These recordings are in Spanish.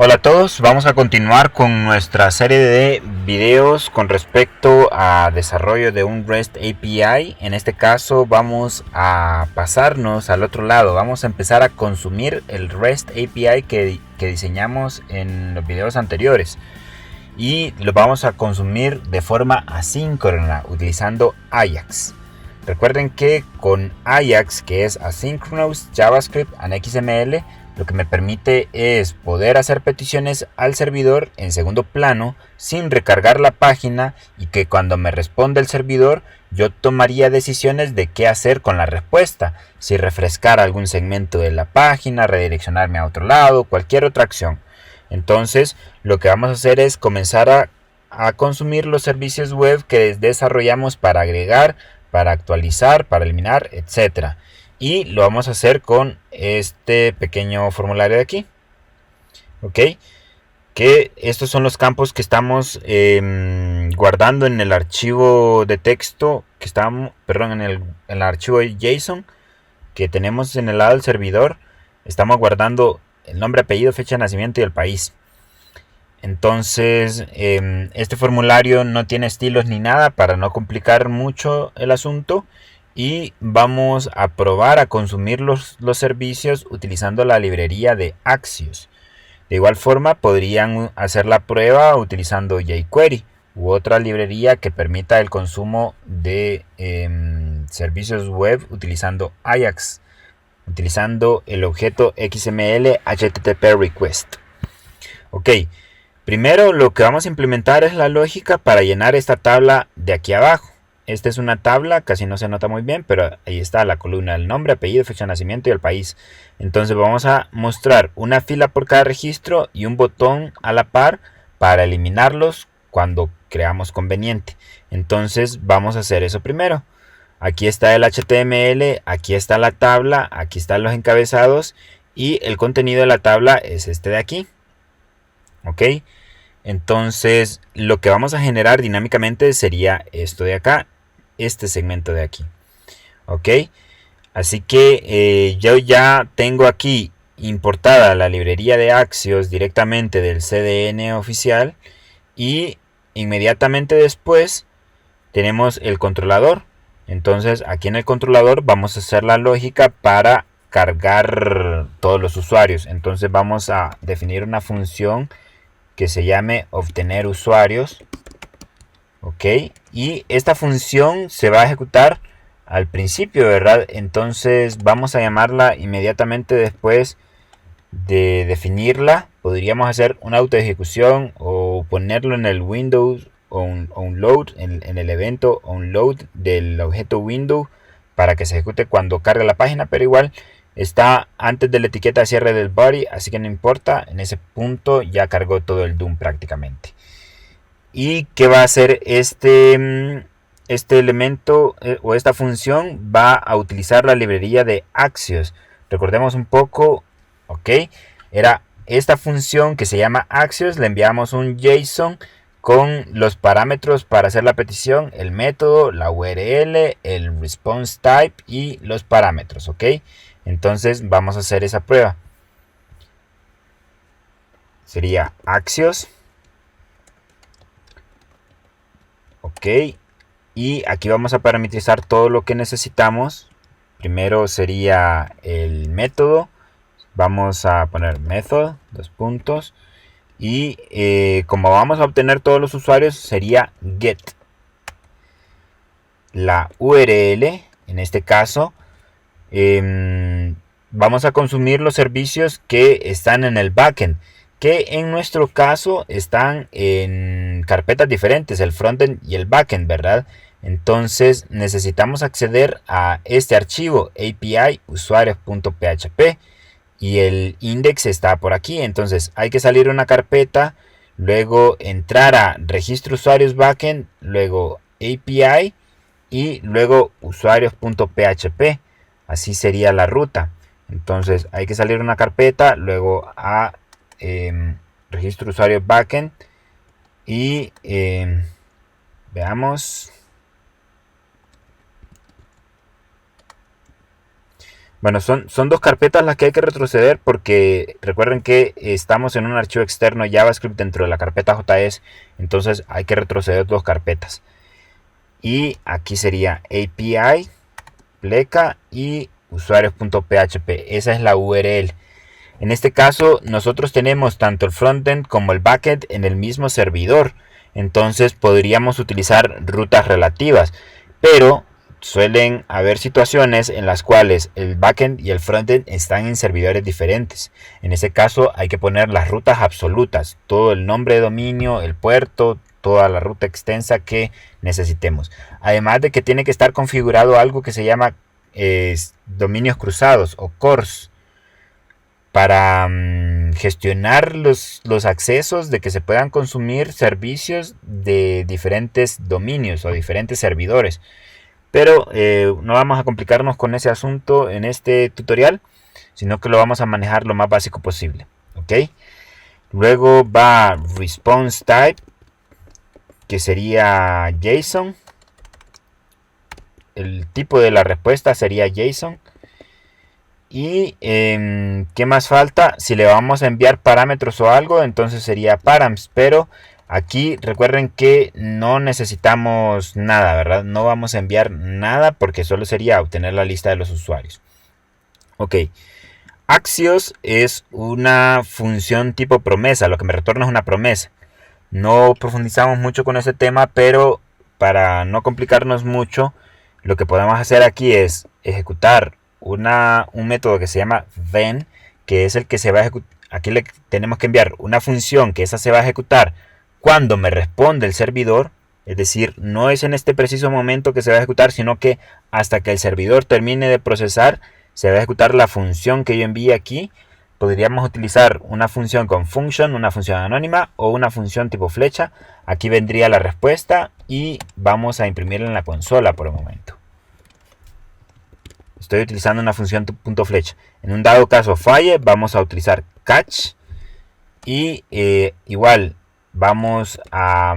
Hola a todos, vamos a continuar con nuestra serie de videos con respecto a desarrollo de un REST API. En este caso vamos a pasarnos al otro lado, vamos a empezar a consumir el REST API que diseñamos en los videos anteriores y lo vamos a consumir de forma asíncrona utilizando Ajax. Recuerden que con Ajax, que es Asynchronous JavaScript and XML, lo que me permite es poder hacer peticiones al servidor en segundo plano sin recargar la página, y que cuando me responde el servidor yo tomaría decisiones de qué hacer con la respuesta, si refrescar algún segmento de la página, redireccionarme a otro lado, cualquier otra acción. Entonces lo que vamos a hacer es comenzar a consumir los servicios web que desarrollamos para agregar, para actualizar, para eliminar, etcétera. Y lo vamos a hacer con este pequeño formulario de aquí. Ok, que estos son los campos que estamos guardando en el archivo de texto que estamos, perdón, en el archivo JSON que tenemos en el lado del servidor. Estamos guardando el nombre, apellido, fecha de nacimiento y el país. Entonces, este formulario no tiene estilos ni nada para no complicar mucho el asunto, y vamos a probar a consumir los servicios utilizando la librería de Axios. De igual forma, podrían hacer la prueba utilizando jQuery u otra librería que permita el consumo de servicios web utilizando Ajax, utilizando el objeto XML HTTP request. Ok, primero lo que vamos a implementar es la lógica para llenar esta tabla de aquí abajo. Esta es una tabla, casi no se nota muy bien, pero ahí está la columna del nombre, apellido, fecha de nacimiento y el país. Entonces vamos a mostrar una fila por cada registro y un botón a la par para eliminarlos cuando creamos conveniente. Entonces vamos a hacer eso primero. Aquí está el HTML, aquí está la tabla, aquí están los encabezados, y el contenido de la tabla es este de aquí. Ok, entonces lo que vamos a generar dinámicamente sería esto de acá, este segmento de aquí. Ok, así que yo ya tengo aquí importada la librería de Axios directamente del CDN oficial, y inmediatamente después tenemos el controlador. Entonces aquí en el controlador vamos a hacer la lógica para cargar todos los usuarios. Entonces vamos a definir una función que se llame obtener usuarios. Ok, y esta función se va a ejecutar al principio, ¿verdad? Entonces vamos a llamarla inmediatamente después de definirla. Podríamos hacer una autoejecución o ponerlo en el Windows onload, en el evento onload del objeto window, para que se ejecute cuando cargue la página, pero igual está antes de la etiqueta de cierre del body, así que no importa. En ese punto ya cargó todo el DOM prácticamente. ¿Y qué va a hacer este elemento o esta función? Va a utilizar la librería de Axios. Recordemos un poco, ok, era esta función que se llama Axios. Le enviamos un JSON con los parámetros para hacer la petición, el método, la URL, el response type y los parámetros, ok. Entonces vamos a hacer esa prueba. Sería Axios, ok, y aquí vamos a parametrizar todo lo que necesitamos. Primero sería el método. Vamos a poner method, dos puntos. Y como vamos a obtener todos los usuarios, sería get. La URL, en este caso, vamos a consumir los servicios que están en el backend, que en nuestro caso están en carpetas diferentes, el frontend y el backend, ¿verdad? Entonces necesitamos acceder a este archivo API usuarios.php, y el index está por aquí. Entonces hay que salir una carpeta, luego entrar a registro usuarios backend, luego API y luego usuarios.php. Así sería la ruta. Entonces hay que salir una carpeta, luego a registro usuario backend y veamos. Bueno, son dos carpetas las que hay que retroceder porque recuerden que estamos en un archivo externo JavaScript dentro de la carpeta JS, entonces hay que retroceder dos carpetas. Y aquí sería API, pleca y usuarios.php. Esa es la URL. En este caso, nosotros tenemos tanto el frontend como el backend en el mismo servidor. Entonces podríamos utilizar rutas relativas. Pero suelen haber situaciones en las cuales el backend y el frontend están en servidores diferentes. En ese caso hay que poner las rutas absolutas. Todo el nombre de dominio, el puerto, toda la ruta extensa que necesitemos. Además de que tiene que estar configurado algo que se llama dominios cruzados o CORS para gestionar los accesos de que se puedan consumir servicios de diferentes dominios o diferentes servidores. Pero no vamos a complicarnos con ese asunto en este tutorial, sino que lo vamos a manejar lo más básico posible. ¿Ok? Luego va response type, que sería JSON. El tipo de la respuesta sería JSON. Y ¿qué más falta? Si le vamos a enviar parámetros o algo, entonces sería params. Pero aquí recuerden que no necesitamos nada, ¿verdad? No vamos a enviar nada porque solo sería obtener la lista de los usuarios. Ok. Axios es una función tipo promesa. Lo que me retorna es una promesa. No profundizamos mucho con ese tema, pero para no complicarnos mucho, lo que podemos hacer aquí es ejecutar un método que se llama then, que es el que se va a ejecutar. Aquí le tenemos que enviar una función que esa se va a ejecutar cuando me responde el servidor. Es decir, no es en este preciso momento que se va a ejecutar, sino que hasta que el servidor termine de procesar, se va a ejecutar la función que yo envíe aquí. Podríamos utilizar una función con function, una función anónima o una función tipo flecha. Aquí vendría la respuesta y vamos a imprimirla en la consola por el momento. Estoy utilizando una función punto flecha. En un dado caso falle, vamos a utilizar catch y igual vamos a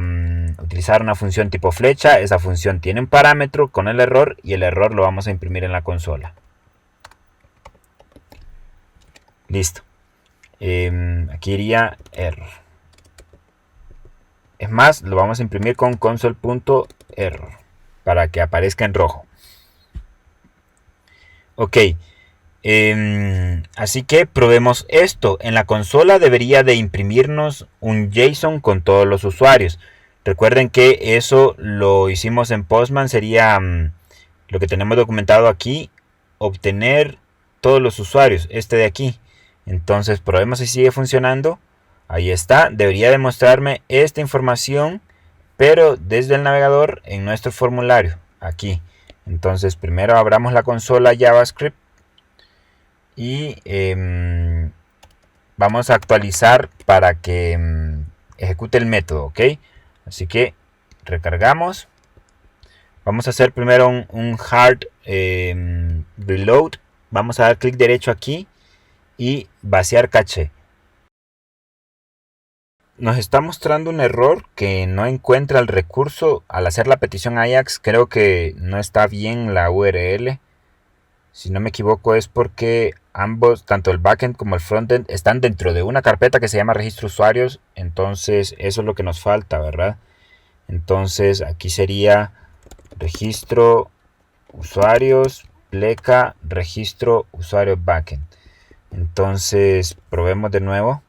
utilizar una función tipo flecha. Esa función tiene un parámetro con el error y el error lo vamos a imprimir en la consola. Listo. Aquí iría error. Es más, lo vamos a imprimir con console.error para que aparezca en rojo. Ok. Así que probemos esto. En la consola debería de imprimirnos un JSON con todos los usuarios. Recuerden que eso lo hicimos en Postman. Sería lo que tenemos documentado aquí. Obtener todos los usuarios. Este de aquí. Entonces probemos si sigue funcionando. Ahí está. Debería demostrarme esta información, pero desde el navegador en nuestro formulario. Aquí. Entonces primero abramos la consola JavaScript. Y vamos a actualizar para que ejecute el método. Ok. Así que recargamos. Vamos a hacer primero un hard reload. Vamos a dar clic derecho aquí y vaciar caché. Nos está mostrando un error que no encuentra el recurso al hacer la petición Ajax. Creo que no está bien la URL. Si no me equivoco es porque ambos, tanto el backend como el frontend, están dentro de una carpeta que se llama registro usuarios. Entonces eso es lo que nos falta, ¿verdad? Entonces aquí sería registro usuarios, pleca, registro usuarios backend. Entonces probemos de nuevo,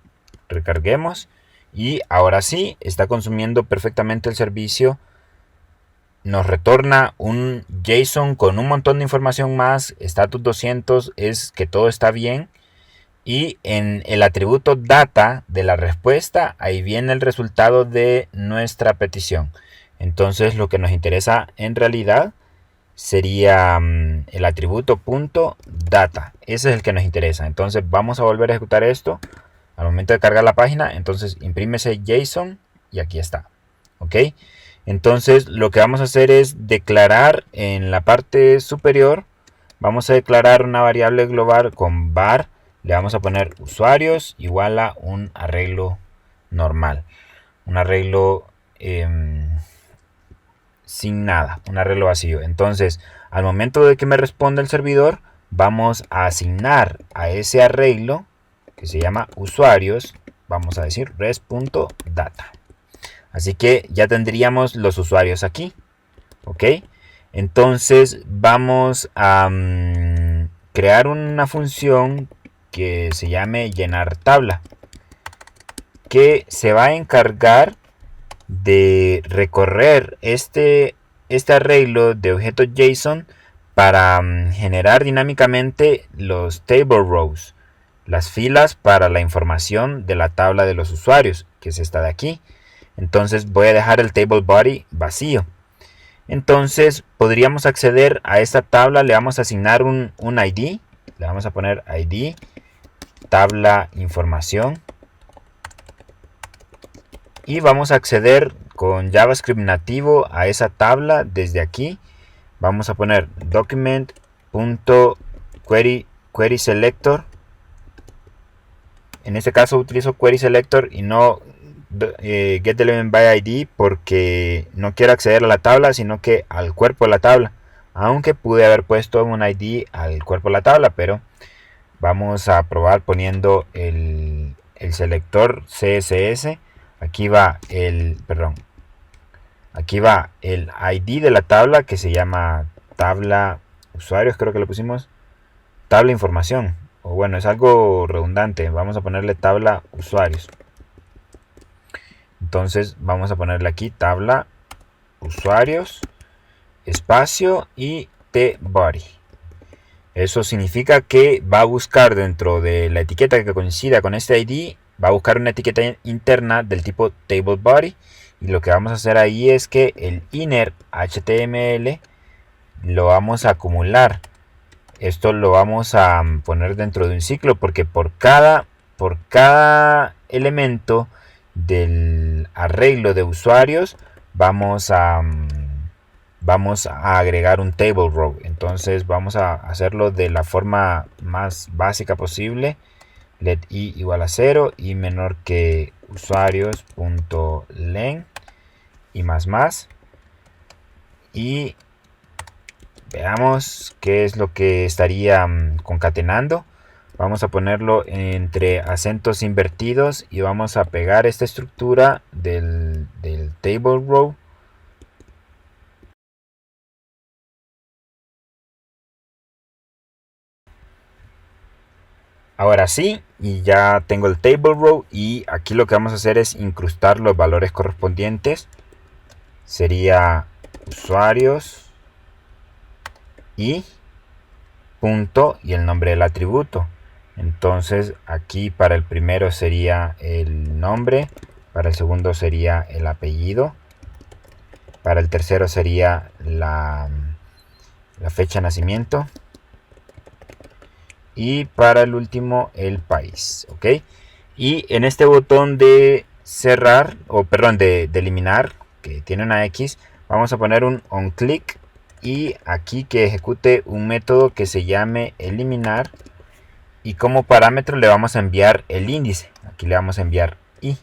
recarguemos y ahora sí está consumiendo perfectamente el servicio. Nos retorna un JSON con un montón de información más. Status 200 es que todo está bien. Y en el atributo data de la respuesta, ahí viene el resultado de nuestra petición. Entonces lo que nos interesa en realidad sería el atributo .data. Ese es el que nos interesa. Entonces vamos a volver a ejecutar esto. Al momento de cargar la página, entonces imprime ese JSON y aquí está. ¿Ok? Entonces lo que vamos a hacer es declarar en la parte superior. Vamos a declarar una variable global con var. Le vamos a poner usuarios igual a un arreglo normal. Un arreglo sin nada. Un arreglo vacío. Entonces al momento de que me responda el servidor, vamos a asignar a ese arreglo que se llama usuarios, vamos a decir res.data. Así que ya tendríamos los usuarios aquí. ¿Ok? Entonces vamos a crear una función que se llame llenar tabla, que se va a encargar de recorrer este arreglo de objetos JSON para generar dinámicamente los table rows, las filas para la información de la tabla de los usuarios, que es esta de aquí. Entonces voy a dejar el table body vacío. Entonces podríamos acceder a esta tabla, le vamos a asignar un ID, le vamos a poner ID, tabla información, y vamos a acceder con JavaScript nativo a esa tabla desde aquí. Vamos a poner document.querySelector. En este caso utilizo querySelector y no getElementById porque no quiero acceder a la tabla, sino que al cuerpo de la tabla. Aunque pude haber puesto un ID al cuerpo de la tabla, pero vamos a probar poniendo el selector CSS. Aquí va el ID de la tabla, que se llama tabla usuarios, creo que le pusimos tabla información, o bueno, es algo redundante, vamos a ponerle tabla usuarios. Entonces vamos a ponerle aquí tabla usuarios, espacio y tBody. Eso significa que va a buscar dentro de la etiqueta que coincida con este ID, va a buscar una etiqueta interna del tipo TableBody, y lo que vamos a hacer ahí es que el inner HTML lo vamos a acumular. Esto lo vamos a poner dentro de un ciclo, porque por cada elemento del arreglo de usuarios vamos a agregar un table row. Entonces vamos a hacerlo de la forma más básica posible. Let i igual a 0 y menor que usuarios.len y más. Y veamos qué es lo que estaría concatenando. Vamos a ponerlo entre acentos invertidos y vamos a pegar esta estructura del table row. Ahora sí, y ya tengo el table row, y aquí lo que vamos a hacer es incrustar los valores correspondientes. Sería usuarios y punto y el nombre del atributo. Entonces aquí para el primero sería el nombre, para el segundo sería el apellido, para el tercero sería la fecha de nacimiento, y para el último el país. ¿Ok? Y en este botón de cerrar, o perdón, de eliminar, que tiene una X, vamos a poner un onClick, y aquí que ejecute un método que se llame eliminar, y como parámetro le vamos a enviar el índice. Aquí le vamos a enviar i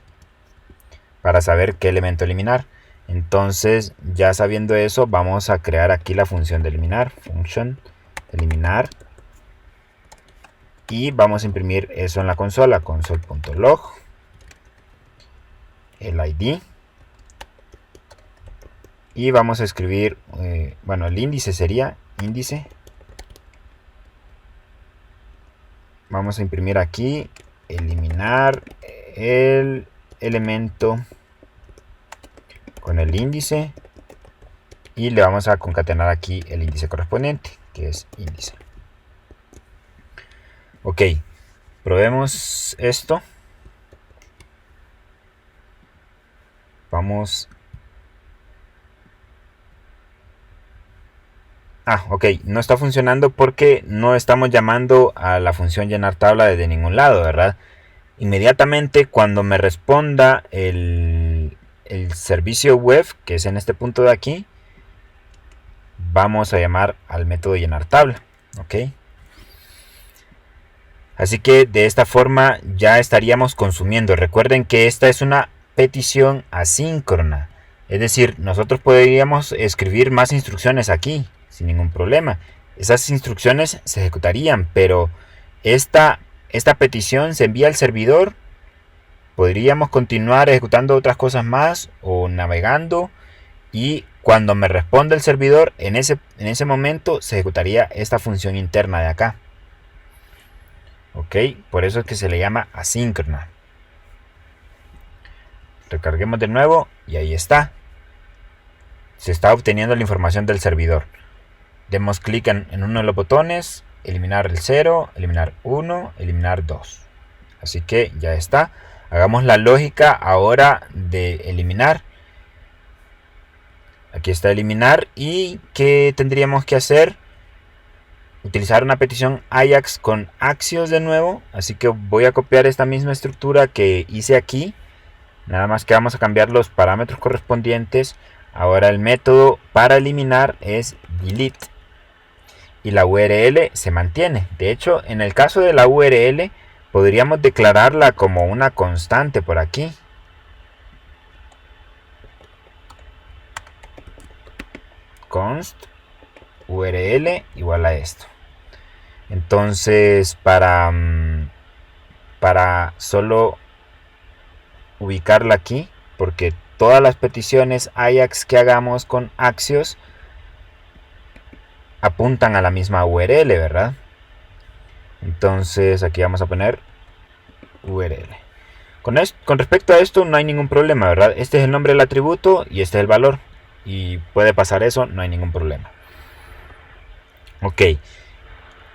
para saber qué elemento eliminar. Entonces, ya sabiendo eso, vamos a crear aquí la función de eliminar, function eliminar, y vamos a imprimir eso en la consola, console.log, el ID, y vamos a escribir, bueno, el índice sería índice. Vamos a imprimir aquí, eliminar el elemento con el índice, y le vamos a concatenar aquí el índice correspondiente, que es índice. Ok, probemos esto. Vamos. Ok, no está funcionando porque no estamos llamando a la función llenar tabla desde ningún lado, ¿verdad? Inmediatamente cuando me responda el servicio web, que es en este punto de aquí, vamos a llamar al método llenar tabla. Ok. Así que de esta forma ya estaríamos consumiendo. Recuerden que esta es una petición asíncrona. Es decir, nosotros podríamos escribir más instrucciones aquí sin ningún problema. esas instrucciones se ejecutarían, pero esta petición se envía al servidor. Podríamos continuar ejecutando otras cosas más o navegando, y cuando me responde el servidor, en ese momento se ejecutaría esta función interna de acá. Ok, por eso es que se le llama asíncrona. Recarguemos de nuevo y ahí está. Se está obteniendo la información del servidor. Demos clic en uno de los botones, eliminar el 0, eliminar 1, eliminar 2. Así que ya está. Hagamos la lógica ahora de eliminar. Aquí está eliminar. ¿Y qué tendríamos que hacer? Utilizar una petición Ajax con Axios de nuevo. Así que voy a copiar esta misma estructura que hice aquí. Nada más que vamos a cambiar los parámetros correspondientes. Ahora el método para eliminar es delete. Y la URL se mantiene. De hecho, en el caso de la URL, podríamos declararla como una constante por aquí. Const URL igual a esto. Entonces, para solo ubicarla aquí, porque todas las peticiones Ajax que hagamos con Axios apuntan a la misma URL, ¿verdad? Entonces aquí vamos a poner URL. Con respecto a esto no hay ningún problema, ¿verdad? Este es el nombre del atributo y este es el valor. Y puede pasar eso, no hay ningún problema. Ok.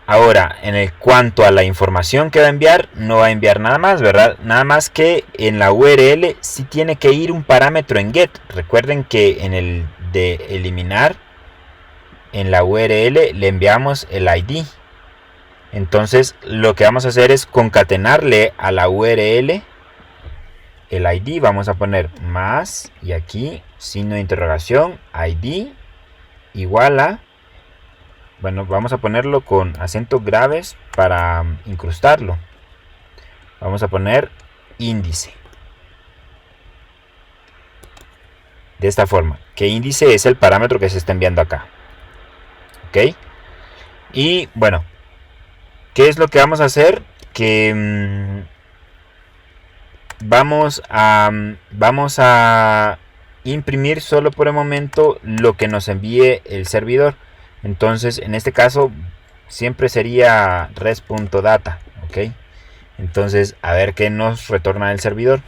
Ahora, en cuanto a la información que va a enviar, no va a enviar nada más, ¿verdad? Nada más que en la URL sí tiene que ir un parámetro en get. Recuerden que en el de eliminar, en la URL le enviamos el ID. Entonces lo que vamos a hacer es concatenarle a la URL el ID. Vamos a poner más y aquí signo de interrogación, ID igual a, bueno, vamos a ponerlo con acentos graves para incrustarlo. Vamos a poner índice. De esta forma, que índice es el parámetro que se está enviando acá. Ok. Y bueno, ¿qué es lo que vamos a hacer? Que vamos a imprimir solo por el momento lo que nos envíe el servidor. Entonces en este caso siempre sería res.data. Ok, entonces a ver qué nos retorna el servidor.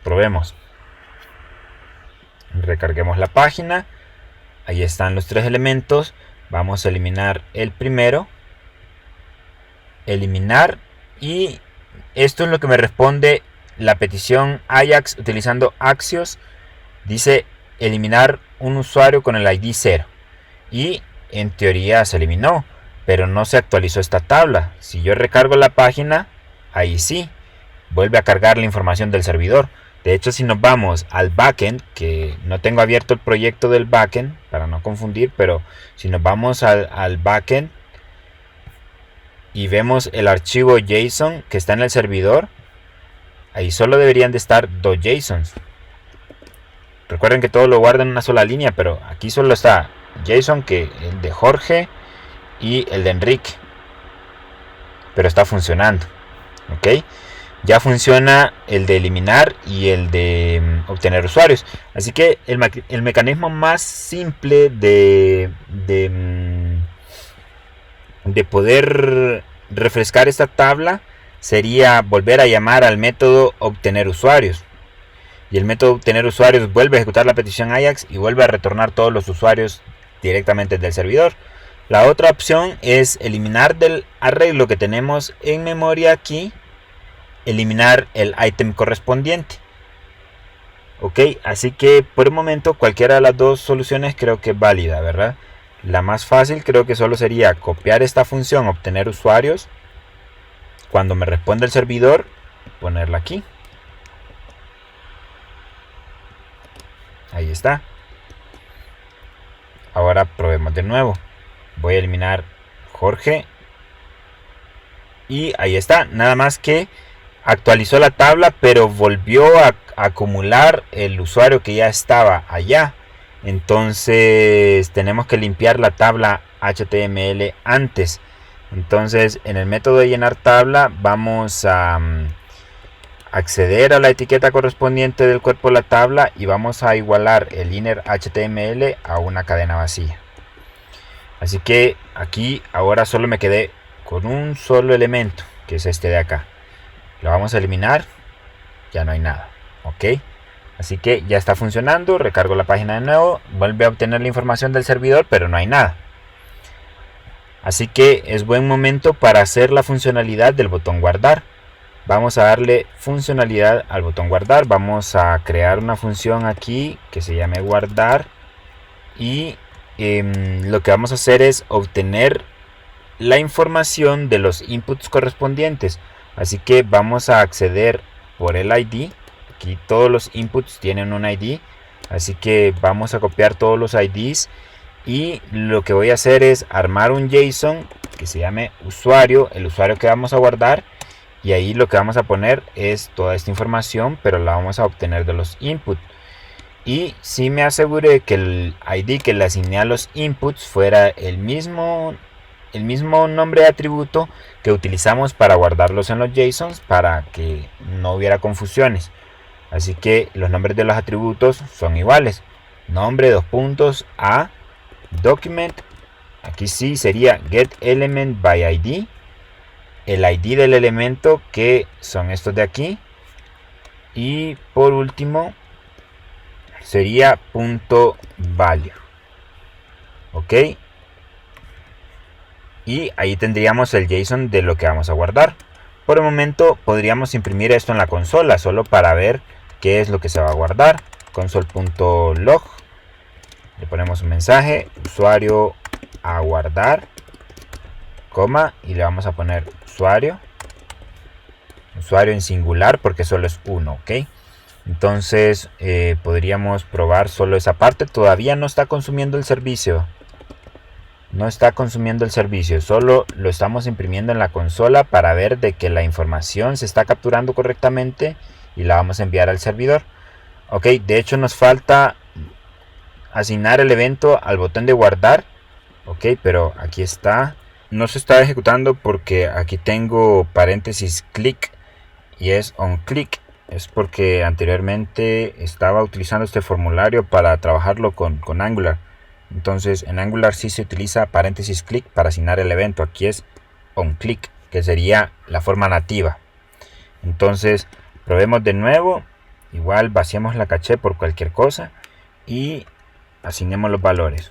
Probemos. Recarguemos la página. Ahí están los tres elementos. Vamos a eliminar el primero, eliminar, y esto es lo que me responde la petición Ajax utilizando Axios. Dice eliminar un usuario con el ID 0, y en teoría se eliminó, pero no se actualizó esta tabla. Si yo recargo la página, ahí sí vuelve a cargar la información del servidor. De hecho, si nos vamos al backend, que no tengo abierto el proyecto del backend para no confundir, pero si nos vamos al backend y vemos el archivo JSON que está en el servidor, ahí solo deberían de estar dos JSONs. Recuerden que todo lo guarda en una sola línea, pero aquí solo está JSON, que el de Jorge y el de Enrique, pero está funcionando. Ok, ya funciona el de eliminar y el de obtener usuarios. Así que el mecanismo más simple de poder refrescar esta tabla sería volver a llamar al método obtener usuarios. Y el método obtener usuarios vuelve a ejecutar la petición Ajax y vuelve a retornar todos los usuarios directamente del servidor. La otra opción es eliminar del arreglo que tenemos en memoria aquí, eliminar el ítem correspondiente. Ok, así que por el momento cualquiera de las dos soluciones creo que es válida, ¿verdad? La más fácil creo que solo sería copiar esta función obtener usuarios, cuando me responde el servidor ponerla aquí. Ahí está. Ahora probemos de nuevo. Voy a eliminar Jorge y ahí está. Nada más que actualizó la tabla, pero volvió a acumular el usuario que ya estaba allá. Entonces tenemos que limpiar la tabla HTML antes. Entonces en el método de llenar tabla vamos a acceder a la etiqueta correspondiente del cuerpo de la tabla y vamos a igualar el inner HTML a una cadena vacía. Así que aquí ahora solo me quedé con un solo elemento, que es este de acá. Lo vamos a eliminar, ya no hay nada, ok. Así que ya está funcionando, recargo la página de nuevo, vuelve a obtener la información del servidor, pero no hay nada. Así que es buen momento para hacer la funcionalidad del botón guardar. Vamos a darle funcionalidad al botón guardar, vamos a crear una función aquí que se llame guardar y lo que vamos a hacer es obtener la información de los inputs correspondientes. Así que vamos a acceder por el ID. Aquí todos los inputs tienen un ID, así que vamos a copiar todos los IDs y lo que voy a hacer es armar un JSON que se llame usuario, el usuario que vamos a guardar, y ahí lo que vamos a poner es toda esta información, pero la vamos a obtener de los inputs. Y si me aseguré que el ID que le asigné a los inputs fuera el mismo nombre de atributo que utilizamos para guardarlos en los JSONs, para que no hubiera confusiones. Así que los nombres de los atributos son iguales. Nombre, dos puntos, a, document. Aquí sí sería getElementById. El ID del elemento, que son estos de aquí. Y por último sería .value. Ok. Y ahí tendríamos el JSON de lo que vamos a guardar. Por el momento podríamos imprimir esto en la consola solo para ver qué es lo que se va a guardar. Console.log, le ponemos un mensaje, usuario a guardar, coma, y le vamos a poner usuario en singular porque solo es uno, ok. Entonces podríamos probar solo esa parte. Todavía no está consumiendo el servicio. No está consumiendo el servicio, solo lo estamos imprimiendo en la consola para ver de que la información se está capturando correctamente y la vamos a enviar al servidor. Ok, de hecho nos falta asignar el evento al botón de guardar. Ok, pero aquí está. No se está ejecutando porque aquí tengo paréntesis click y es on click. Es porque anteriormente estaba utilizando este formulario para trabajarlo con Angular. Entonces en Angular sí se utiliza paréntesis click para asignar el evento. Aquí es on click, que sería la forma nativa. Entonces probemos de nuevo. Igual vaciamos la caché por cualquier cosa y asignemos los valores.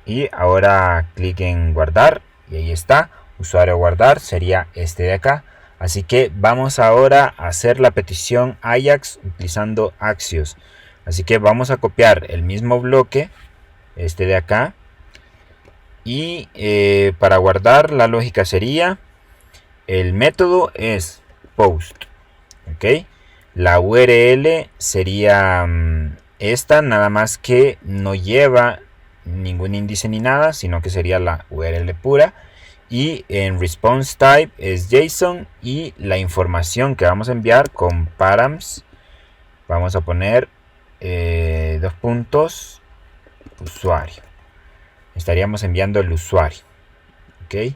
Y ahora clic en guardar y ahí está. Usuario guardar sería este de acá. Así que vamos ahora a hacer la petición Ajax utilizando Axios. Así que vamos a copiar el mismo bloque, este de acá. Y para guardar la lógica sería, el método es post. ¿Ok? La URL sería esta, nada más que no lleva ningún índice ni nada, sino que sería la URL pura. Y en response type es JSON y la información que vamos a enviar con params vamos a poner dos puntos usuario. Estaríamos enviando el usuario. Ok.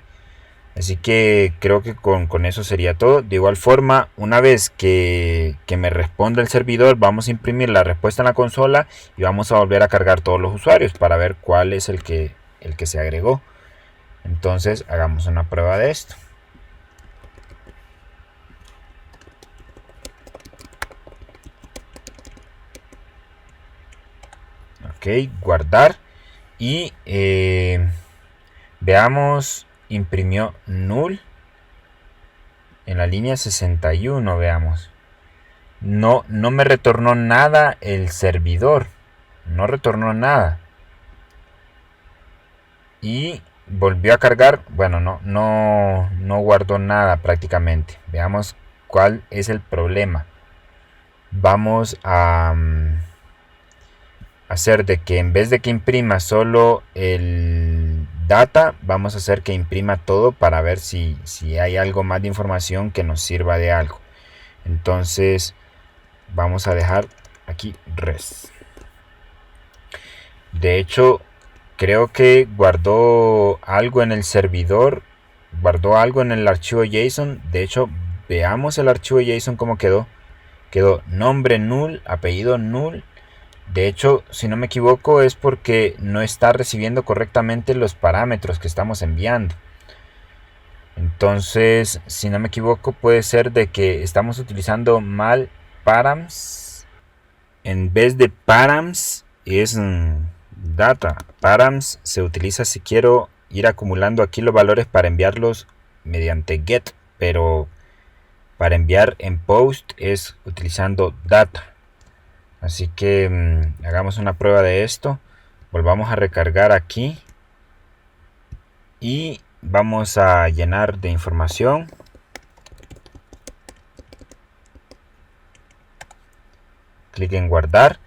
Así que creo que con eso sería todo. De igual forma, una vez que me responda el servidor, vamos a imprimir la respuesta en la consola y vamos a volver a cargar todos los usuarios para ver cuál es el que se agregó. Entonces hagamos una prueba de esto. Ok, guardar y veamos, imprimió null en la línea 61, veamos. No me retornó nada el servidor, no retornó nada. Y volvió a cargar, bueno, no guardó nada prácticamente. Veamos cuál es el problema. Vamos a hacer de que en vez de que imprima solo el data, vamos a hacer que imprima todo para ver si hay algo más de información que nos sirva de algo. Entonces vamos a dejar aquí res. De hecho, creo que guardó algo en el servidor, guardó algo en el archivo JSON. De hecho, veamos el archivo JSON cómo quedó. Quedó nombre null, apellido null. De hecho, si no me equivoco, es porque no está recibiendo correctamente los parámetros que estamos enviando. Entonces, si no me equivoco, puede ser de que estamos utilizando mal params. En vez de params es data. Params se utiliza si quiero ir acumulando aquí los valores para enviarlos mediante get, pero para enviar en post es utilizando data. Así que hagamos una prueba de esto. Volvamos a recargar aquí y vamos a llenar de información. Clic en guardar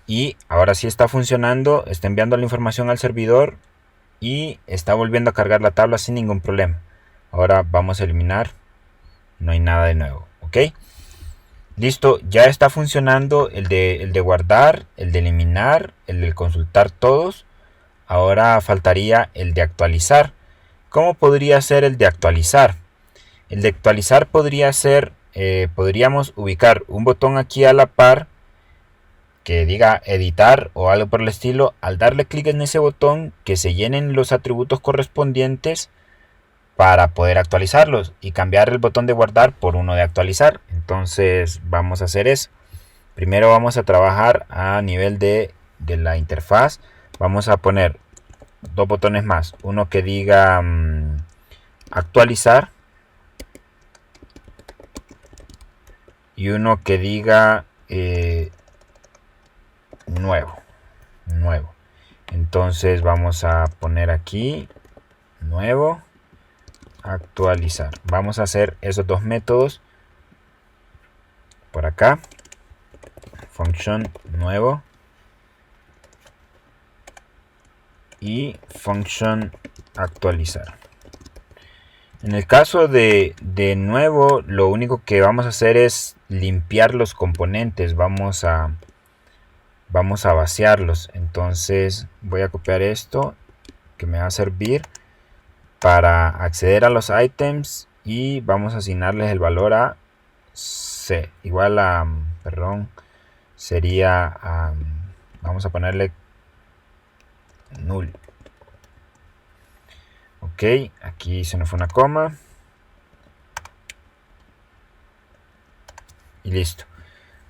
y ahora sí está funcionando, está enviando la información al servidor y está volviendo a cargar la tabla sin ningún problema. Ahora vamos a eliminar, no hay nada de nuevo, ok. Listo, ya está funcionando el de guardar, el de eliminar, el de consultar todos. Ahora faltaría el de actualizar. ¿Cómo podría ser el de actualizar? El de actualizar podría ser, podríamos ubicar un botón aquí a la par que diga editar o algo por el estilo. Al darle clic en ese botón, que se llenen los atributos correspondientes para poder actualizarlos y cambiar el botón de guardar por uno de actualizar. Entonces vamos a hacer eso. Primero vamos a trabajar a nivel de la interfaz. Vamos a poner dos botones más, uno que diga actualizar y uno que diga nuevo. Entonces vamos a poner aquí nuevo, actualizar. Vamos a hacer esos dos métodos por acá. Function nuevo y function actualizar. En el caso de nuevo, lo único que vamos a hacer es limpiar los componentes. Vamos a vaciarlos. Entonces voy a copiar esto que me va a servir para acceder a los ítems y vamos a asignarles el valor a C igual a, sería vamos a ponerle null. Ok, aquí se nos fue una coma y listo.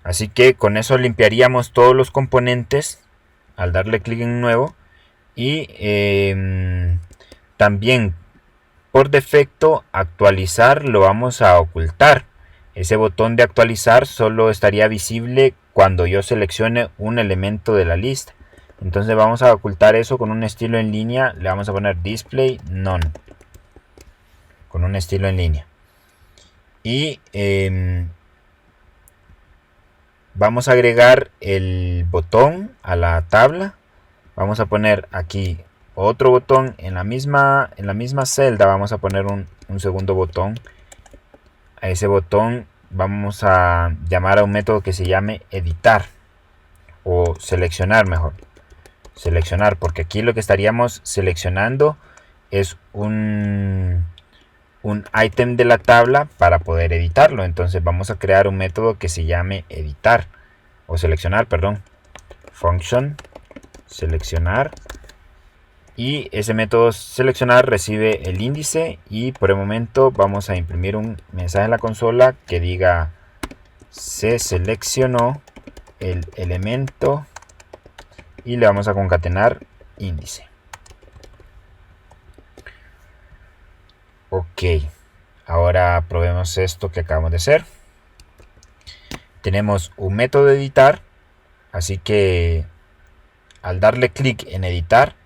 Así que con eso limpiaríamos todos los componentes al darle clic en nuevo. Y también por defecto actualizar lo vamos a ocultar. Ese botón de actualizar solo estaría visible cuando yo seleccione un elemento de la lista. Entonces vamos a ocultar eso con un estilo en línea. Le vamos a poner display none con un estilo en línea. Y vamos a agregar el botón a la tabla. Vamos a poner aquí otro botón en la misma celda. Vamos a poner un segundo botón. A ese botón vamos a llamar a un método que se llame editar o seleccionar, mejor seleccionar, porque aquí lo que estaríamos seleccionando es un ítem de la tabla para poder editarlo. Entonces vamos a crear un método que se llame editar o seleccionar, perdón, function seleccionar, y ese método seleccionar recibe el índice y por el momento vamos a imprimir un mensaje en la consola que diga se seleccionó el elemento y le vamos a concatenar índice. Ok, ahora probemos esto que acabamos de hacer. Tenemos un método de editar, así que al darle clic en editar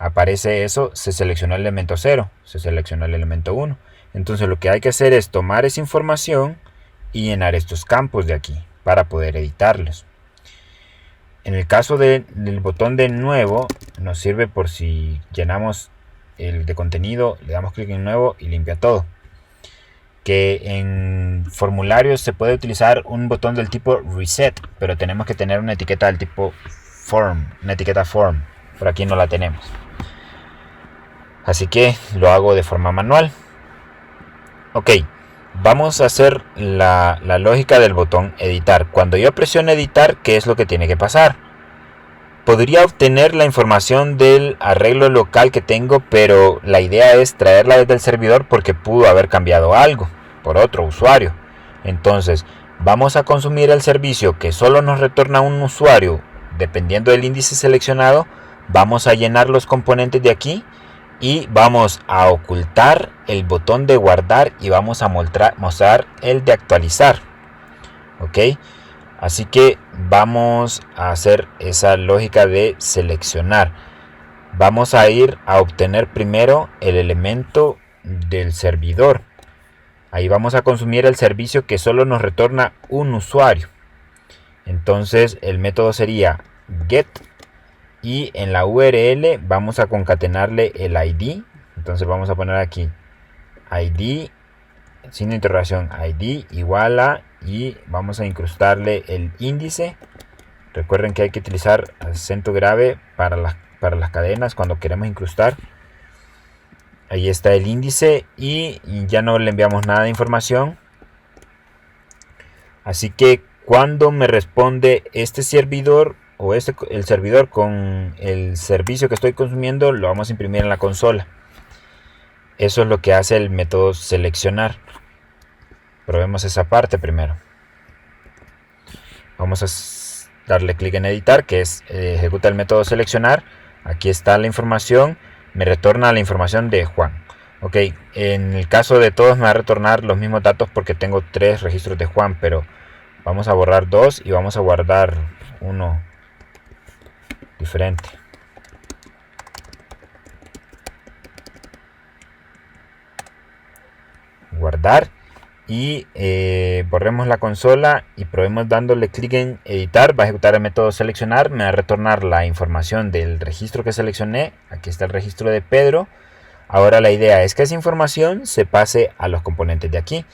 aparece eso, se seleccionó el elemento 0, se seleccionó el elemento 1. Entonces lo que hay que hacer es tomar esa información y llenar estos campos de aquí para poder editarlos. En el caso del botón de nuevo, nos sirve por si llenamos el de contenido, le damos clic en nuevo y limpia todo. Que en formularios se puede utilizar un botón del tipo reset, pero tenemos que tener una etiqueta del tipo form, una etiqueta form. Por aquí no la tenemos. Así que lo hago de forma manual. Ok, vamos a hacer la lógica del botón editar. Cuando yo presiono editar, ¿qué es lo que tiene que pasar? Podría obtener la información del arreglo local que tengo, pero la idea es traerla desde el servidor porque pudo haber cambiado algo por otro usuario. Entonces, vamos a consumir el servicio que solo nos retorna un usuario dependiendo del índice seleccionado. Vamos a llenar los componentes de aquí y vamos a ocultar el botón de guardar y vamos a mostrar el de actualizar. Ok, así que vamos a hacer esa lógica de seleccionar. Vamos a ir a obtener primero el elemento del servidor. Ahí vamos a consumir el servicio que solo nos retorna un usuario. Entonces el método sería get y en la URL vamos a concatenarle el ID. Entonces vamos a poner aquí ID, signo de interrogación, ID igual a, y vamos a incrustarle el índice. Recuerden que hay que utilizar acento grave para las cadenas cuando queremos incrustar. Ahí está el índice y ya no le enviamos nada de información. Así que cuando me responde este servidor o el servidor con el servicio que estoy consumiendo, lo vamos a imprimir en la consola. Eso es lo que hace el método seleccionar. Probemos esa parte primero. Vamos a darle clic en editar, que es ejecuta el método seleccionar. Aquí está la información, me retorna la información de Juan. Ok, en el caso de todos me va a retornar los mismos datos porque tengo 3 registros de Juan, pero vamos a borrar 2 y vamos a guardar uno diferente. Guardar y borremos la consola y probemos dándole clic en editar. Va a ejecutar el método seleccionar, me va a retornar la información del registro que seleccioné. Aquí está el registro de Pedro. Ahora la idea es que esa información se pase a los componentes de aquí.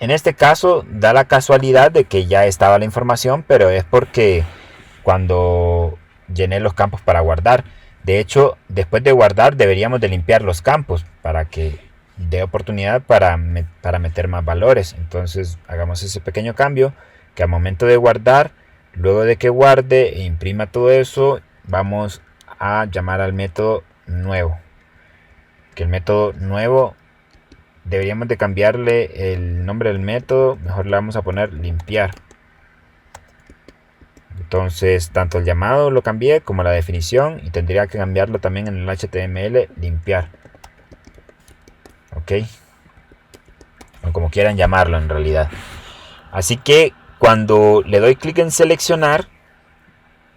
En este caso da la casualidad de que ya estaba la información, pero es porque cuando llené los campos para guardar. De hecho, después de guardar deberíamos de limpiar los campos para que dé oportunidad para meter más valores. Entonces hagamos ese pequeño cambio, que al momento de guardar, luego de que guarde e imprima todo eso, vamos a llamar al método nuevo. Que el método nuevo deberíamos de cambiarle el nombre del método, mejor le vamos a poner limpiar. Entonces tanto el llamado lo cambié como la definición, y tendría que cambiarlo también en el HTML, limpiar. Ok, o como quieran llamarlo en realidad. Así que cuando le doy clic en seleccionar,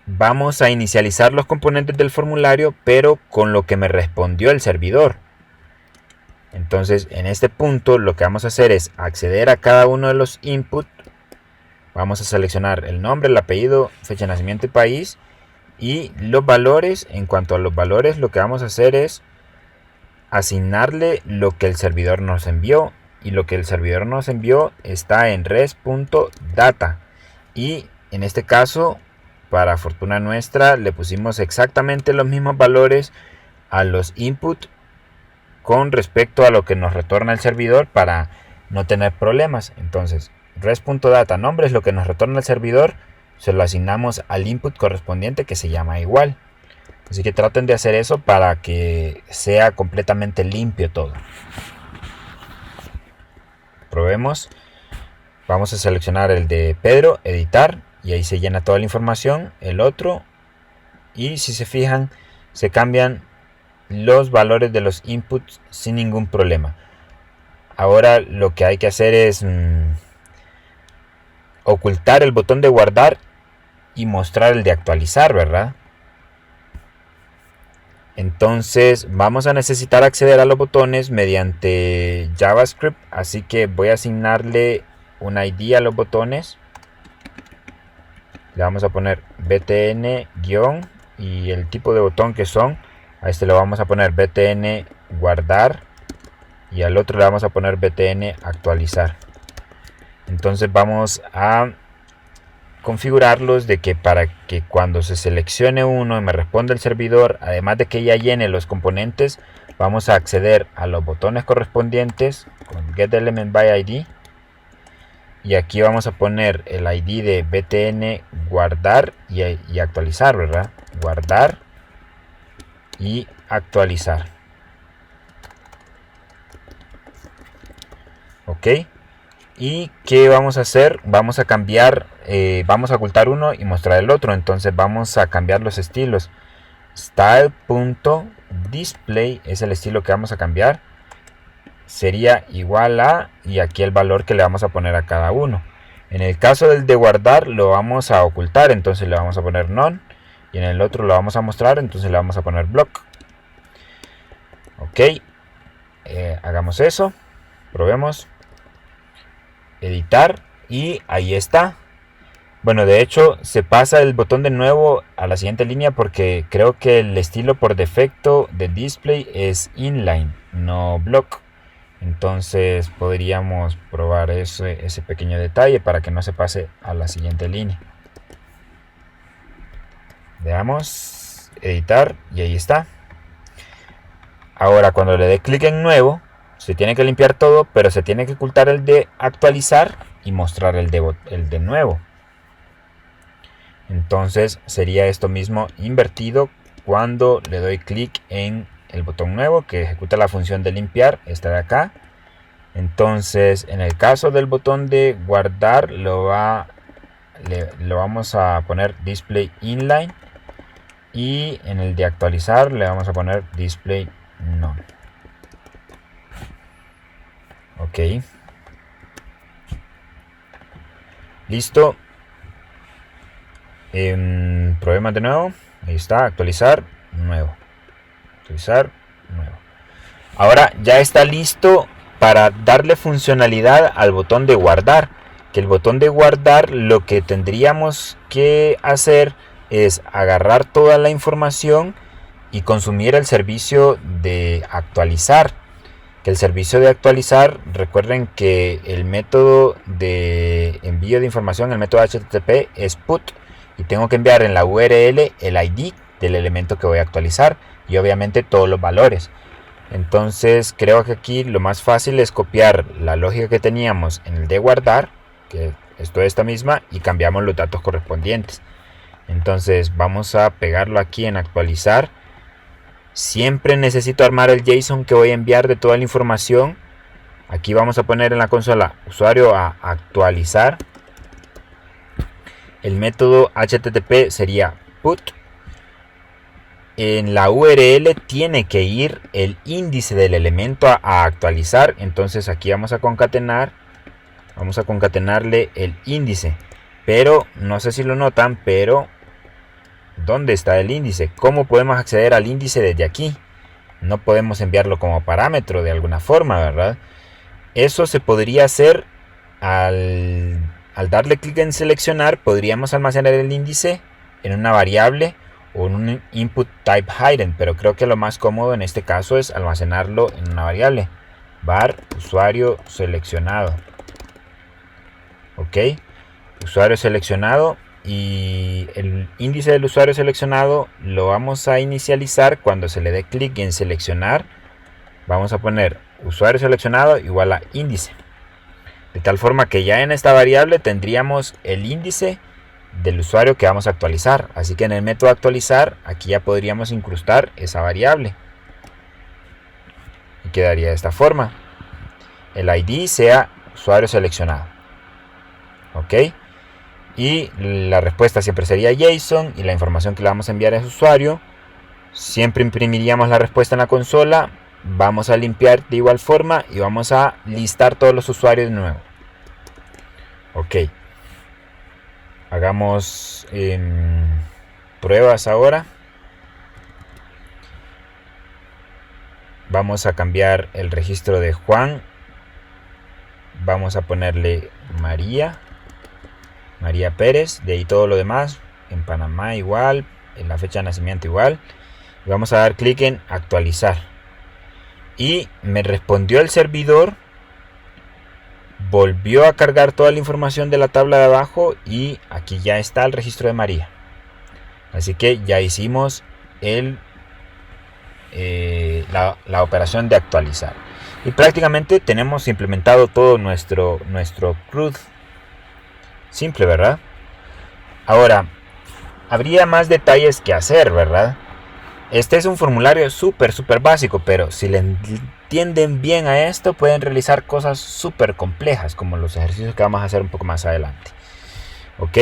vamos a inicializar los componentes del formulario, pero con lo que me respondió el servidor. Entonces en este punto lo que vamos a hacer es acceder a cada uno de los inputs. Vamos a seleccionar el nombre, el apellido, fecha de nacimiento y país, y los valores. En cuanto a los valores, lo que vamos a hacer es asignarle lo que el servidor nos envió, y lo que el servidor nos envió está en res.data, y en este caso, para fortuna nuestra, le pusimos exactamente los mismos valores a los inputs con respecto a lo que nos retorna el servidor para no tener problemas. Entonces res.data nombre es lo que nos retorna el servidor, se lo asignamos al input correspondiente, que se llama igual. Así que traten de hacer eso para que sea completamente limpio todo. Probemos. Vamos a seleccionar el de Pedro, editar, y ahí se llena toda la información. El otro, y si se fijan, se cambian los valores de los inputs sin ningún problema. Ahora lo que hay que hacer es ocultar el botón de guardar y mostrar el de actualizar, ¿verdad? Entonces vamos a necesitar acceder a los botones mediante JavaScript, así que voy a asignarle un ID a los botones. Le vamos a poner btn- y el tipo de botón que son, a este le vamos a poner btn guardar y al otro le vamos a poner btn actualizar. Entonces vamos a configurarlos de que para que cuando se seleccione uno y me responda el servidor, además de que ya llene los componentes, vamos a acceder a los botones correspondientes con getElementById, y aquí vamos a poner el ID de btn guardar y actualizar, ¿verdad? Guardar y actualizar. Ok. ¿Y qué vamos a hacer? Vamos a cambiar, vamos a ocultar uno y mostrar el otro. Entonces vamos a cambiar los estilos. Style.display es el estilo que vamos a cambiar. Sería igual a, y aquí el valor que le vamos a poner a cada uno. En el caso del de guardar lo vamos a ocultar, entonces le vamos a poner none. Y en el otro lo vamos a mostrar, entonces le vamos a poner block. Ok. Hagamos eso. Probemos. Editar, y ahí está. Bueno, de hecho se pasa el botón de nuevo a la siguiente línea porque creo que el estilo por defecto de display es inline, no block. Entonces podríamos probar ese pequeño detalle para que no se pase a la siguiente línea. Veamos, editar, y ahí está. Ahora cuando le dé clic en nuevo, se tiene que limpiar todo, pero se tiene que ocultar el de actualizar y mostrar el de nuevo. Entonces sería esto mismo invertido cuando le doy clic en el botón nuevo que ejecuta la función de limpiar, esta de acá. Entonces en el caso del botón de guardar lo vamos a poner display inline, y en el de actualizar le vamos a poner display none. Ok, listo. Probemos de nuevo. Ahí está, actualizar, nuevo. Actualizar, nuevo. Ahora ya está listo para darle funcionalidad al botón de guardar. Que el botón de guardar, lo que tendríamos que hacer es agarrar toda la información y consumir el servicio de actualizar. Que el servicio de actualizar, recuerden que el método de envío de información, el método HTTP es put, y tengo que enviar en la URL el ID del elemento que voy a actualizar y obviamente todos los valores. Entonces creo que aquí lo más fácil es copiar la lógica que teníamos en el de guardar, que es toda esta misma, y cambiamos los datos correspondientes. Entonces vamos a pegarlo aquí en actualizar. Siempre necesito armar el JSON que voy a enviar de toda la información. Aquí vamos a poner en la consola usuario a actualizar. El método HTTP sería put. En la URL tiene que ir el índice del elemento a actualizar. Entonces aquí vamos a concatenar. Vamos a concatenarle el índice. Pero no sé si lo notan, pero ¿dónde está el índice? ¿Cómo podemos acceder al índice desde aquí? No podemos enviarlo como parámetro de alguna forma, ¿verdad? Eso se podría hacer al darle clic en seleccionar. Podríamos almacenar el índice en una variable o en un input type hidden, pero creo que lo más cómodo en este caso es almacenarlo en una variable. Var usuario seleccionado. Ok, usuario seleccionado. Y el índice del usuario seleccionado lo vamos a inicializar cuando se le dé clic en seleccionar. Vamos a poner usuario seleccionado igual a índice, de tal forma que ya en esta variable tendríamos el índice del usuario que vamos a actualizar. Así que en el método actualizar aquí ya podríamos incrustar esa variable y quedaría de esta forma: el ID sea usuario seleccionado. Ok, y la respuesta siempre sería JSON, y la información que le vamos a enviar a ese usuario. Siempre imprimiríamos la respuesta en la consola. Vamos a limpiar de igual forma y vamos a listar todos los usuarios de nuevo. Ok, hagamos pruebas ahora. Vamos a cambiar el registro de Juan. Vamos a ponerle María Pérez, de ahí todo lo demás. En Panamá igual, en la fecha de nacimiento igual. Y vamos a dar clic en actualizar. Y me respondió el servidor volvió a cargar toda la información de la tabla de abajo y aquí ya está el registro de María. Así que ya hicimos la operación de actualizar. Y prácticamente tenemos implementado todo nuestro CRUD. Simple, ¿verdad? Ahora, habría más detalles que hacer, ¿verdad? Este es un formulario súper básico, pero si le entienden bien a esto, pueden realizar cosas súper complejas, como los ejercicios que vamos a hacer un poco más adelante. ¿Ok?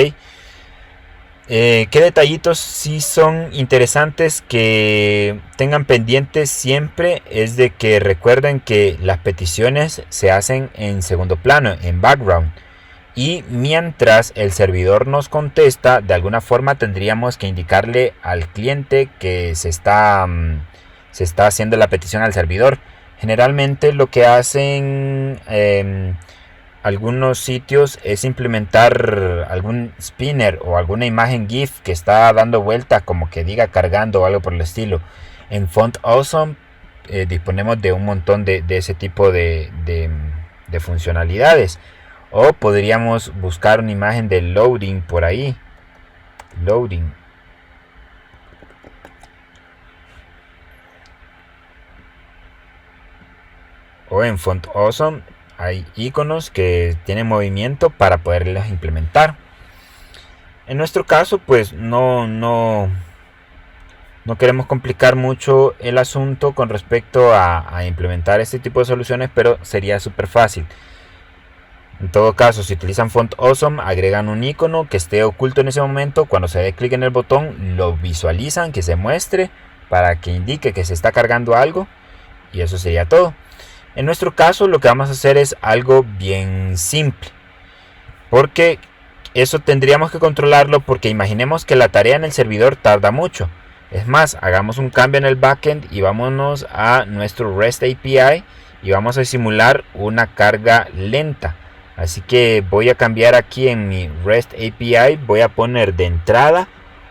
¿Qué detallitos sí son interesantes que tengan pendientes siempre? Es de que recuerden que las peticiones se hacen en segundo plano, en background. Y mientras el servidor nos contesta, de alguna forma tendríamos que indicarle al cliente que se está haciendo la petición al servidor. Generalmente lo que hacen algunos sitios es implementar algún spinner o alguna imagen GIF que está dando vuelta, como que diga cargando o algo por el estilo. En Font Awesome disponemos de un montón de ese tipo de funcionalidades. O podríamos buscar una imagen de loading por ahí. Loading. O en Font Awesome hay iconos que tienen movimiento para poderlos implementar. En nuestro caso, pues no queremos complicar mucho el asunto con respecto a implementar este tipo de soluciones, pero sería súper fácil. En todo caso, si utilizan Font Awesome, agregan un icono que esté oculto en ese momento. Cuando se dé clic en el botón, lo visualizan, que se muestre para que indique que se está cargando algo. Y eso sería todo. En nuestro caso, lo que vamos a hacer es algo bien simple. Porque eso tendríamos que controlarlo, porque imaginemos que la tarea en el servidor tarda mucho. Es más, hagamos un cambio en el backend y vámonos a nuestro REST API y vamos a simular una carga lenta. Así que voy a cambiar aquí en mi REST API, voy a poner de entrada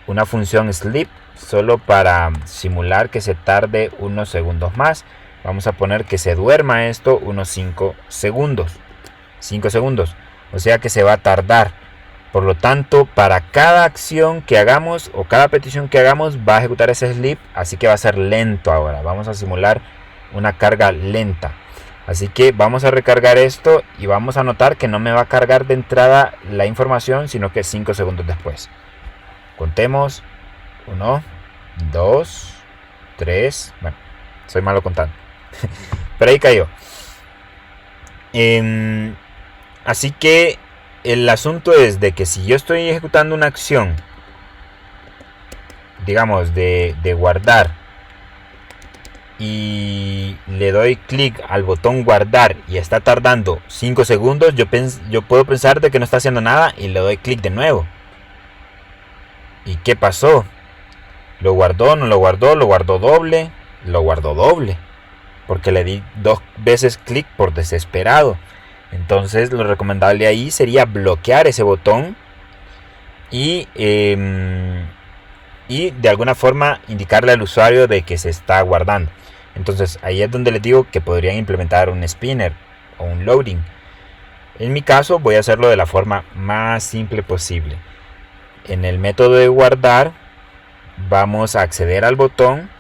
una función sleep solo para simular que se tarde unos segundos más. Vamos a poner que se duerma esto unos 5 segundos. 5 segundos, o sea que se va a tardar. Por lo tanto, para cada acción que hagamos o cada petición que hagamos va a ejecutar ese sleep, así que va a ser lento ahora. Vamos a simular una carga lenta. Así que vamos a recargar esto y vamos a notar que no me va a cargar de entrada la información, sino que 5 segundos después. Contemos. 1, 2, 3. Bueno, soy malo contando. Pero ahí cayó. Así que el asunto es de que si yo estoy ejecutando una acción, digamos, de guardar, y le doy clic al botón guardar y está tardando 5 segundos, yo puedo pensar de que no está haciendo nada y le doy clic de nuevo. ¿Y qué pasó? ¿Lo guardó? ¿No lo guardó? ¿Lo guardó doble? Lo guardó doble, porque le di 2 veces clic por desesperado. Entonces lo recomendable ahí sería bloquear ese botón y de alguna forma indicarle al usuario de que se está guardando. Entonces ahí es donde les digo que podrían implementar un spinner o un loading. En mi caso voy a hacerlo de la forma más simple posible. En el método de guardar vamos a acceder al botón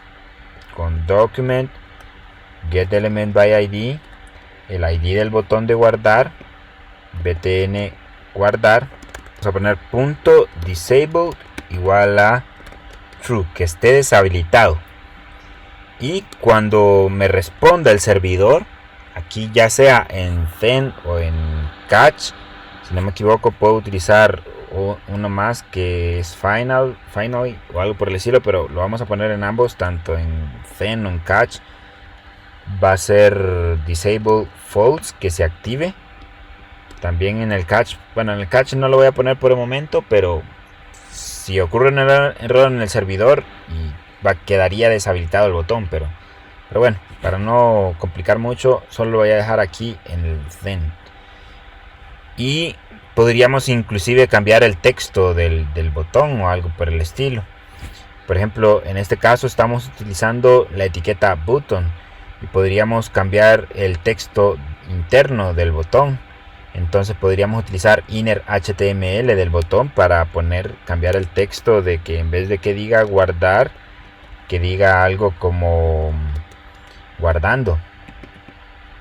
con document get element by id, el id del botón de guardar, btn guardar. Vamos a poner punto disable igual a true, que esté deshabilitado. Y cuando me responda el servidor, aquí ya sea en Zen o en Catch, si no me equivoco puedo utilizar uno más que es finally o algo por el estilo, pero lo vamos a poner en ambos, tanto en Zen o en Catch. Va a ser disable false, que se active. También en el Catch, bueno, en el Catch no lo voy a poner por el momento, pero si ocurre un error en el servidor y quedaría deshabilitado el botón, pero bueno, para no complicar mucho, solo lo voy a dejar aquí en el Zen. Y podríamos inclusive cambiar el texto del botón o algo por el estilo. Por ejemplo, en este caso estamos utilizando la etiqueta button y podríamos cambiar el texto interno del botón. Entonces podríamos utilizar inner HTML del botón para cambiar el texto, de que en vez de que diga guardar, que diga algo como guardando.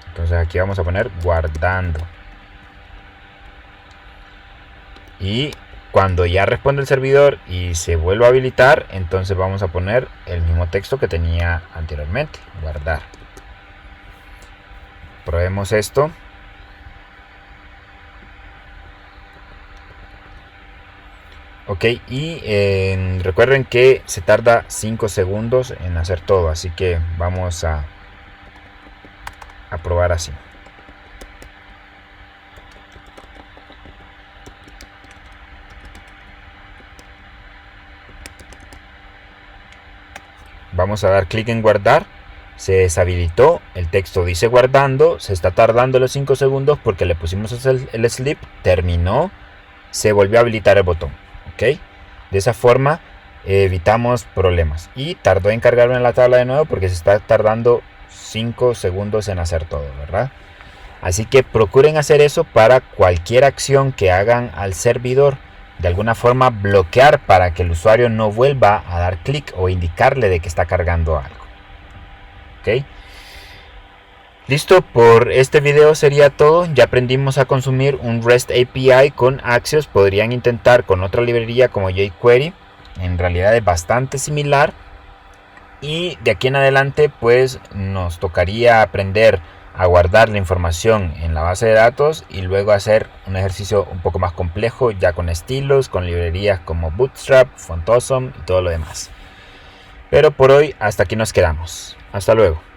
Entonces aquí vamos a poner guardando. Y cuando ya responde el servidor y se vuelva a habilitar, entonces vamos a poner el mismo texto que tenía anteriormente, guardar. Probemos esto. Ok, y recuerden que se tarda 5 segundos en hacer todo, así que vamos a probar así. Vamos a dar clic en guardar. Se deshabilitó, el texto dice guardando, se está tardando los 5 segundos porque le pusimos el sleep, terminó, se volvió a habilitar el botón. ¿Ok? De esa forma evitamos problemas. Y tardó en cargarme en la tabla de nuevo porque se está tardando 5 segundos en hacer todo, ¿verdad? Así que procuren hacer eso para cualquier acción que hagan al servidor. De alguna forma bloquear para que el usuario no vuelva a dar clic o indicarle de que está cargando algo. ¿Ok? Listo, por este video sería todo. Ya aprendimos a consumir un REST API con Axios. Podrían intentar con otra librería como jQuery. En realidad es bastante similar. Y de aquí en adelante pues nos tocaría aprender a guardar la información en la base de datos y luego hacer un ejercicio un poco más complejo, ya con estilos, con librerías como Bootstrap, Font Awesome y todo lo demás. Pero por hoy hasta aquí nos quedamos. Hasta luego.